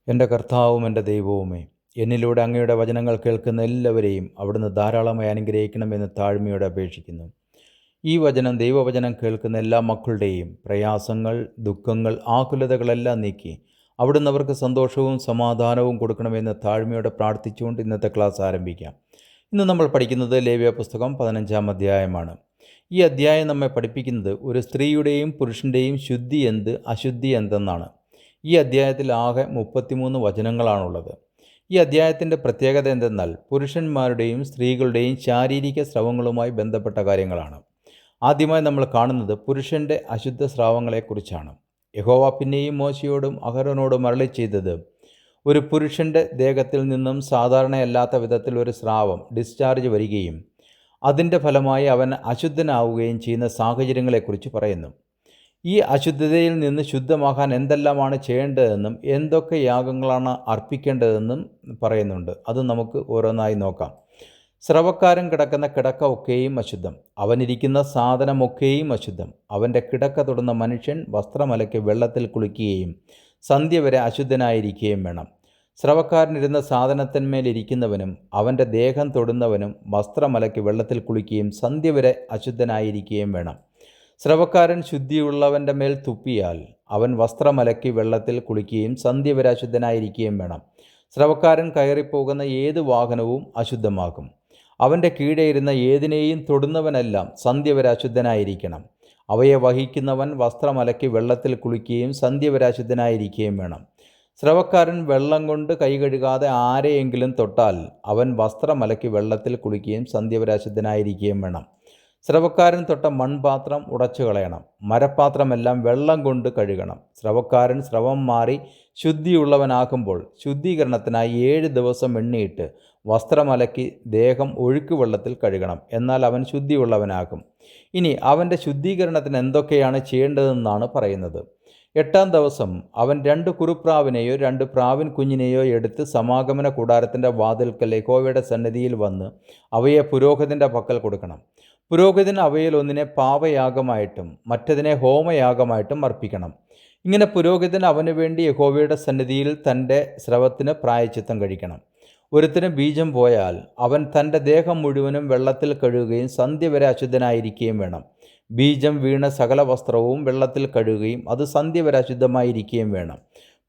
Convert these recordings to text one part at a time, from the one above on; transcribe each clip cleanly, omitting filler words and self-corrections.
എൻ്റെ കർത്താവും എൻ്റെ ദൈവവുമേ, എന്നിലൂടെ അങ്ങയുടെ വചനങ്ങൾ കേൾക്കുന്ന എല്ലാവരെയും അവിടുന്ന് ധാരാളമായി അനുഗ്രഹിക്കണമെന്ന് താഴ്മയോടെ അപേക്ഷിക്കുന്നു. ഈ വചനം ദൈവവചനം കേൾക്കുന്ന എല്ലാ മക്കളുടെയും പ്രയാസങ്ങൾ, ദുഃഖങ്ങൾ, ആകുലതകളെല്ലാം നീക്കി അവിടുന്ന് അവർക്ക് സന്തോഷവും സമാധാനവും കൊടുക്കണമെന്ന് താഴ്മയോടെ പ്രാർത്ഥിച്ചുകൊണ്ട് ഇന്നത്തെ ക്ലാസ് ആരംഭിക്കാം. ഇന്ന് നമ്മൾ പഠിക്കുന്നത് ലേവ്യ പുസ്തകം 15-ാം അധ്യായമാണ്. ഈ അധ്യായം നമ്മെ പഠിപ്പിക്കുന്നത് ഒരു സ്ത്രീയുടെയും പുരുഷൻ്റെയും ശുദ്ധി എന്ത്, അശുദ്ധി എന്തെന്നാണ്. ഈ അധ്യായത്തിൽ ആകെ 33 വചനങ്ങളാണുള്ളത്. ഈ അധ്യായത്തിൻ്റെ പ്രത്യേകത എന്തെന്നാൽ പുരുഷന്മാരുടെയും സ്ത്രീകളുടെയും ശാരീരിക സ്രവങ്ങളുമായി ബന്ധപ്പെട്ട കാര്യങ്ങളാണ്. ആദ്യമായി നമ്മൾ കാണുന്നത് പുരുഷൻ്റെ അശുദ്ധ സ്രാവങ്ങളെക്കുറിച്ചാണ്. യഹോവ പിന്നെയും മോശയോടും അഹരോനോടും അരുളി ചെയ്തത്, ഒരു പുരുഷൻ്റെ ദേഹത്തിൽ നിന്നും സാധാരണയല്ലാത്ത വിധത്തിൽ ഒരു സ്രാവം ഡിസ്ചാർജ് വരികയും അതിൻ്റെ ഫലമായി അവൻ അശുദ്ധനാവുകയും ചെയ്യുന്ന സാഹചര്യങ്ങളെക്കുറിച്ച് പറയുന്നു. ഈ അശുദ്ധതയിൽ നിന്ന് ശുദ്ധമാകാൻ എന്തെല്ലാമാണ് ചെയ്യേണ്ടതെന്നും എന്തൊക്കെ യാഗങ്ങളാണ് അർപ്പിക്കേണ്ടതെന്നും പറയുന്നുണ്ട്. അത് നമുക്ക് ഓരോന്നായി നോക്കാം. സ്രവക്കാരൻ കിടക്കുന്ന കിടക്ക ഒക്കെയും അശുദ്ധം, അവനിരിക്കുന്ന സാധനമൊക്കെയും അശുദ്ധം. അവൻ്റെ കിടക്ക തൊടുന്ന മനുഷ്യൻ വസ്ത്രമലക്കി വെള്ളത്തിൽ കുളിക്കുകയും സന്ധ്യ വരെ അശുദ്ധനായിരിക്കുകയും വേണം. സ്രവക്കാരനിരുന്ന സാധനത്തിന്മേലിരിക്കുന്നവനും അവൻ്റെ ദേഹം തൊടുന്നവനും വസ്ത്രമലക്കി വെള്ളത്തിൽ കുളിക്കുകയും സന്ധ്യ വരെ അശുദ്ധനായിരിക്കുകയും വേണം. സ്രവക്കാരൻ ശുദ്ധിയുള്ളവൻ്റെ മേൽ തുപ്പിയാൽ അവൻ വസ്ത്രമലക്കി വെള്ളത്തിൽ കുളിക്കുകയും സന്ധ്യ വരെ അശുദ്ധനായിരിക്കുകയും വേണം. സ്രവക്കാരൻ കയറിപ്പോകുന്ന ഏത് വാഹനവും അശുദ്ധമാകും. അവൻ്റെ കീഴെ ഇരുന്ന ഏതിനെയും തൊടുന്നവനെല്ലാം സന്ധ്യ വരെ അശുദ്ധനായിരിക്കണം. അവയെ വഹിക്കുന്നവൻ വസ്ത്രമലക്കി വെള്ളത്തിൽ കുളിക്കുകയും സന്ധ്യ വരെ അശുദ്ധനായിരിക്കുകയും വേണം. സ്രവക്കാരൻ വെള്ളം കൊണ്ട് കൈ കഴുകാതെ ആരെയെങ്കിലും തൊട്ടാൽ അവൻ വസ്ത്രമലക്കി വെള്ളത്തിൽ കുളിക്കുകയും സന്ധ്യ വരെ അശുദ്ധനായിരിക്കുകയും വേണം. സ്രവക്കാരൻ തൊട്ട മൺപാത്രം ഉടച്ചു കളയണം. മരപ്പാത്രമെല്ലാം വെള്ളം കൊണ്ട് കഴുകണം. സ്രവക്കാരൻ സ്രവം മാറി ശുദ്ധിയുള്ളവനാകുമ്പോൾ ശുദ്ധീകരണത്തിനായി 7 ദിവസം എണ്ണിയിട്ട് വസ്ത്രമലക്കി ദേഹം ഒഴുക്ക് വെള്ളത്തിൽ കഴുകണം. എന്നാൽ അവൻ ശുദ്ധിയുള്ളവനാകും. ഇനി അവൻ്റെ ശുദ്ധീകരണത്തിന് എന്തൊക്കെയാണ് ചെയ്യേണ്ടതെന്നാണ് പറയുന്നത്. 8-ാം ദിവസം അവൻ 2 കുറുപ്രാവിനെയോ 2 പ്രാവിൻ കുഞ്ഞിനെയോ എടുത്ത് സമാഗമന കൂടാരത്തിൻ്റെ വാതിൽക്കൽ യഹോവയുടെ സന്നിധിയിൽ വന്ന് അവയെ പുരോഹിതൻ്റെ പക്കൽ കൊടുക്കണം. പുരോഹിതൻ അവയിൽ ഒന്നിനെ പാപയാഗമായിട്ടും മറ്റതിനെ ഹോമയാഗമായിട്ടും അർപ്പിക്കണം. ഇങ്ങനെ പുരോഹിതൻ അവന് വേണ്ടി യഹോവയുടെ സന്നിധിയിൽ തൻ്റെ സ്രവത്തിന് പ്രായശ്ചിത്തം കഴിക്കണം. ഒരുത്തിന് ബീജം പോയാൽ അവൻ തൻ്റെ ദേഹം മുഴുവനും വെള്ളത്തിൽ കഴുകുകയും സന്ധ്യ വരെ അശുദ്ധനായിരിക്കുകയും വേണം. ബീജം വീണ സകല വസ്ത്രവും വെള്ളത്തിൽ കഴുകുകയും അത് സന്ധ്യ വരെ അശുദ്ധമായിരിക്കുകയും വേണം.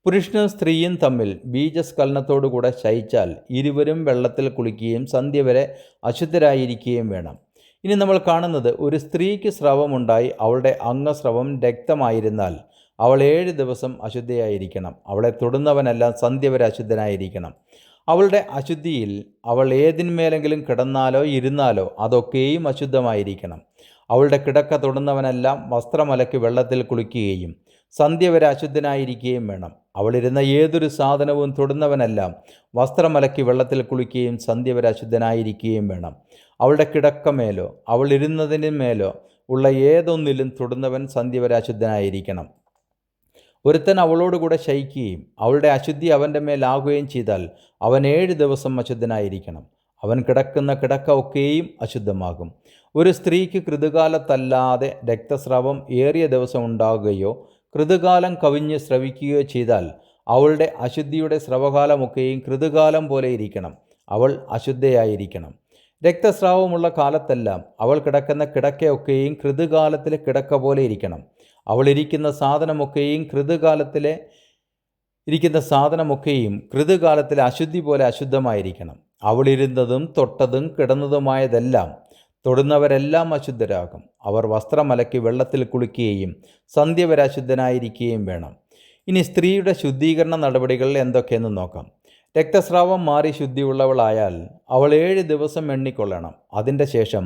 പുരുഷനും സ്ത്രീയും തമ്മിൽ ബീജസ്ഖലനത്തോടുകൂടെ ശയിച്ചാൽ ഇരുവരും വെള്ളത്തിൽ കുളിക്കുകയും സന്ധ്യ വരെ അശുദ്ധരായിരിക്കുകയും വേണം. ഇനി നമ്മൾ കാണുന്നത് ഒരു സ്ത്രീക്ക് സ്രവമുണ്ടായി അവളുടെ അംഗസ്രവം രക്തമായിരുന്നാൽ അവൾ 7 ദിവസം അശുദ്ധയായിരിക്കണം. അവളെ തൊടുന്നവനെല്ലാം സന്ധ്യ വരെ അശുദ്ധനായിരിക്കണം. അവളുടെ അശുദ്ധിയിൽ അവൾ ഏതിന്മേലെങ്കിലും കിടന്നാലോ ഇരുന്നാലോ അതൊക്കെയും അശുദ്ധമായിരിക്കണം. അവളുടെ കിടക്ക തൊടുന്നവനെല്ലാം വസ്ത്രമലക്കി വെള്ളത്തിൽ കുളിക്കുകയും സന്ധ്യ വരെ അശുദ്ധനായിരിക്കുകയും വേണം. അവളിരുന്ന ഏതൊരു സാധനവും തൊടുന്നവനെല്ലാം വസ്ത്രമലക്കി വെള്ളത്തിൽ കുളിക്കുകയും സന്ധ്യ വരെ അശുദ്ധനായിരിക്കുകയും വേണം. അവളുടെ കിടക്കമേലോ അവൾ ഇരുന്നതിന് മേലോ ഉള്ള ഏതൊന്നിലും തൊടുന്നവൻ സന്ധ്യ വരെ അശുദ്ധനായിരിക്കണം. ഒരുത്തൻ അവളോടുകൂടെ ശയിക്കുകയും അവളുടെ അശുദ്ധി അവൻ്റെ മേലാകുകയും ചെയ്താൽ അവൻ 7 ദിവസം അശുദ്ധനായിരിക്കണം. അവൻ കിടക്കുന്ന കിടക്ക ഒക്കെയും അശുദ്ധമാകും. ഒരു സ്ത്രീക്ക് ഋതുകാലത്തല്ലാതെ രക്തസ്രാവം ഏറിയ ദിവസം ഉണ്ടാകുകയോ ഋതുകാലം കവിഞ്ഞ് സ്രവിക്കുകയോ ചെയ്താൽ അവളുടെ അശുദ്ധിയുടെ സ്രവകാലമൊക്കെയും ഋതുകാലം പോലെ ഇരിക്കണം. അവൾ അശുദ്ധയായിരിക്കണം. രക്തസ്രാവമുള്ള കാലത്തെല്ലാം അവൾ കിടക്കുന്ന കിടക്കയൊക്കെയും ഋതുകാലത്തിലെ കിടക്ക പോലെ ഇരിക്കണം. അവൾ ഇരിക്കുന്ന സാധനമൊക്കെയും ഋതുകാലത്തിലെ അശുദ്ധി പോലെ അശുദ്ധമായിരിക്കണം. അവളിരുന്നതും തൊട്ടതും കിടന്നതുമായതെല്ലാം തൊടുന്നവരെല്ലാം അശുദ്ധരാകും. അവർ വസ്ത്രമലക്കി വെള്ളത്തിൽ കുളിക്കുകയും സന്ധ്യ വരെ അശുദ്ധനായിരിക്കുകയും വേണം. ഇനി സ്ത്രീയുടെ ശുദ്ധീകരണ നടപടികൾ എന്തൊക്കെയെന്ന് നോക്കാം. രക്തസ്രാവം മാറി ശുദ്ധിയുള്ളവളായാൽ അവൾ 7 ദിവസം എണ്ണിക്കൊള്ളണം. അതിൻ്റെ ശേഷം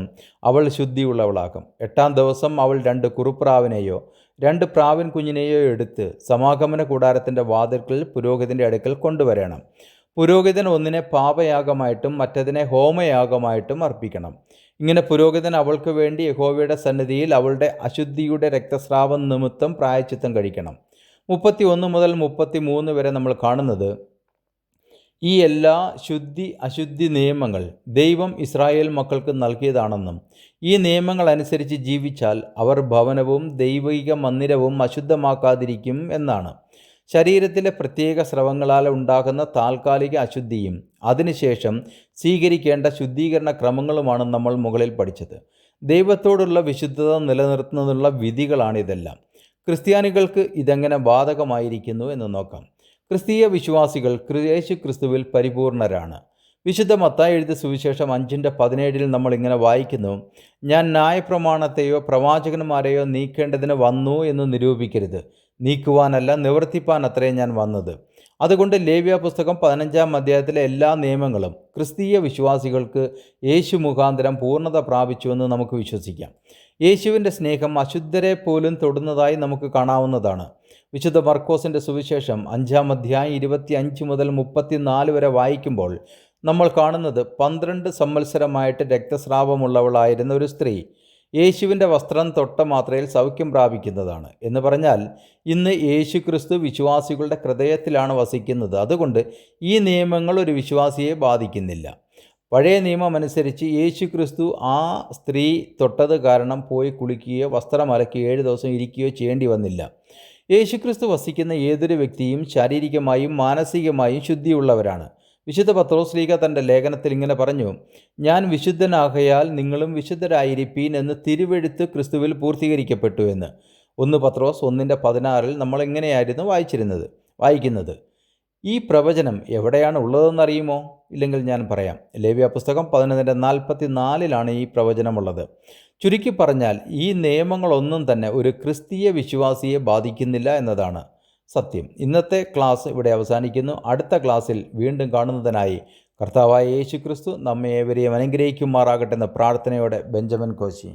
അവൾ ശുദ്ധിയുള്ളവളാകും. 8-ാം ദിവസം അവൾ 2 കുറുപ്രാവിനെയോ 2 പ്രാവിൻ കുഞ്ഞിനെയോ എടുത്ത് സമാഗമന കൂടാരത്തിൻ്റെ വാതിൽക്കൽ പുരോഹിതൻ്റെ അടുക്കൽ കൊണ്ടുവരണം. പുരോഹിതൻ ഒന്നിനെ പാപയാഗമായിട്ടും മറ്റതിനെ ഹോമയാഗമായിട്ടും അർപ്പിക്കണം. ഇങ്ങനെ പുരോഹിതൻ അവൾക്ക് വേണ്ടി യഹോവയുടെ സന്നിധിയിൽ അവളുടെ അശുദ്ധിയുടെ രക്തസ്രാവം നിമിത്തം പ്രായശ്ചിത്തം കഴിക്കണം. 31 മുതൽ 33 വരെ നമ്മൾ കാണുന്നത് ഈ എല്ലാ ശുദ്ധി അശുദ്ധി നിയമങ്ങൾ ദൈവം ഇസ്രായേൽ മക്കൾക്ക് നൽകിയതാണെന്നും ഈ നിയമങ്ങൾ അനുസരിച്ച് ജീവിച്ചാൽ അവർ ഭവനവും ദൈവിക മന്ദിരവും അശുദ്ധമാക്കാതിരിക്കും എന്നാണ്. ശരീരത്തിലെ പ്രത്യേക സ്രവങ്ങളാൽ ഉണ്ടാകുന്ന താൽക്കാലിക അശുദ്ധിയും അതിനുശേഷം സ്വീകരിക്കേണ്ട ശുദ്ധീകരണ ക്രമങ്ങളുമാണ് നമ്മൾ മുകളിൽ പഠിച്ചത്. ദൈവത്തോടുള്ള വിശുദ്ധത നിലനിർത്തുന്നതിനുള്ള വിധികളാണിതെല്ലാം. ക്രിസ്ത്യാനികൾക്ക് ഇതെങ്ങനെ ബാധകമായിരിക്കുന്നു എന്ന് നോക്കാം. ക്രിസ്തീയ വിശ്വാസികൾ യേശു ക്രിസ്തുവിൽ പരിപൂർണരാണ്. വിശുദ്ധ മത്തായി എഴുതിയ സുവിശേഷം 5:17 നമ്മൾ ഇങ്ങനെ വായിക്കുന്നു: ഞാൻ ന്യായപ്രമാണത്തെയോ പ്രവാചകന്മാരെയോ നീക്കേണ്ടതിന് വന്നു എന്ന് നിരൂപിക്കരുത്, നീക്കുവാനല്ല നിവർത്തിപ്പാൻ അത്രേ ഞാൻ വന്നത്. അതുകൊണ്ട് ലേവ്യ പുസ്തകം 15-ാം അധ്യായത്തിലെ എല്ലാ നിയമങ്ങളും ക്രിസ്തീയ വിശ്വാസികൾക്ക് യേശു മുഖാന്തരം പൂർണ്ണത പ്രാപിച്ചുവെന്ന് നമുക്ക് വിശ്വസിക്കാം. യേശുവിൻ്റെ സ്നേഹം അശുദ്ധരെ പോലും തൊടുന്നതായി നമുക്ക് കാണാവുന്നതാണ്. വിശുദ്ധ മർക്കോസിൻ്റെ സുവിശേഷം 5-ാം അധ്യായം 25 മുതൽ 34 വരെ വായിക്കുമ്പോൾ നമ്മൾ കാണുന്നത് 12 സംവത്സരമായിട്ട് രക്തസ്രാവമുള്ളവളായിരുന്ന ഒരു സ്ത്രീ യേശുവിൻ്റെ വസ്ത്രം തൊട്ട മാത്രയിൽ സൗഖ്യം പ്രാപിക്കുന്നതാണ്. എന്ന് പറഞ്ഞാൽ ഇന്ന് യേശു ക്രിസ്തു വിശ്വാസികളുടെ ഹൃദയത്തിലാണ് വസിക്കുന്നത്. അതുകൊണ്ട് ഈ നിയമങ്ങൾ ഒരു വിശ്വാസിയെ ബാധിക്കുന്നില്ല. പഴയ നിയമം അനുസരിച്ച് യേശു ക്രിസ്തു ആ സ്ത്രീ തൊട്ടത് കാരണം പോയി കുളിക്കുകയോ വസ്ത്രം അലക്കി 7 ദിവസം ഇരിക്കുകയോ ചെയ്യേണ്ടി വന്നില്ല. യേശു ക്രിസ്തു വസിക്കുന്ന ഏതൊരു വ്യക്തിയും ശാരീരികമായും മാനസികമായും ശുദ്ധിയുള്ളവരാണ്. വിശുദ്ധ പത്രോസ്ലീഹ തൻ്റെ ലേഖനത്തിൽ ഇങ്ങനെ പറഞ്ഞു: ഞാൻ വിശുദ്ധനാകയാൽ നിങ്ങളും വിശുദ്ധരായിരിപ്പീൻ എന്ന് തിരുവെഴുത്ത് ക്രിസ്തുവിൽ പൂർത്തീകരിക്കപ്പെട്ടു എന്ന്. 1 പത്രോസ് 1:16 നമ്മൾ എങ്ങനെയായിരുന്നു വായിക്കുന്നത്. ഈ പ്രവചനം എവിടെയാണ് ഉള്ളതെന്നറിയുമോ? ഇല്ലെങ്കിൽ ഞാൻ പറയാം. ലേവ്യ പുസ്തകം 11:44 ഈ പ്രവചനമുള്ളത്. ചുരുക്കി പറഞ്ഞാൽ ഈ നിയമങ്ങളൊന്നും തന്നെ ഒരു ക്രിസ്തീയ വിശ്വാസിയെ ബാധിക്കുന്നില്ല എന്നതാണ് സത്യം. ഇന്നത്തെ ക്ലാസ് ഇവിടെ അവസാനിക്കുന്നു. അടുത്ത ക്ലാസ്സിൽ വീണ്ടും കാണുന്നതിനായി കർത്താവായ യേശു ക്രിസ്തു നമ്മെ ഏവരെയും അനുഗ്രഹിക്കുമാറാകട്ടെ എന്ന പ്രാർത്ഥനയോടെ ബെഞ്ചമിൻ കോശി.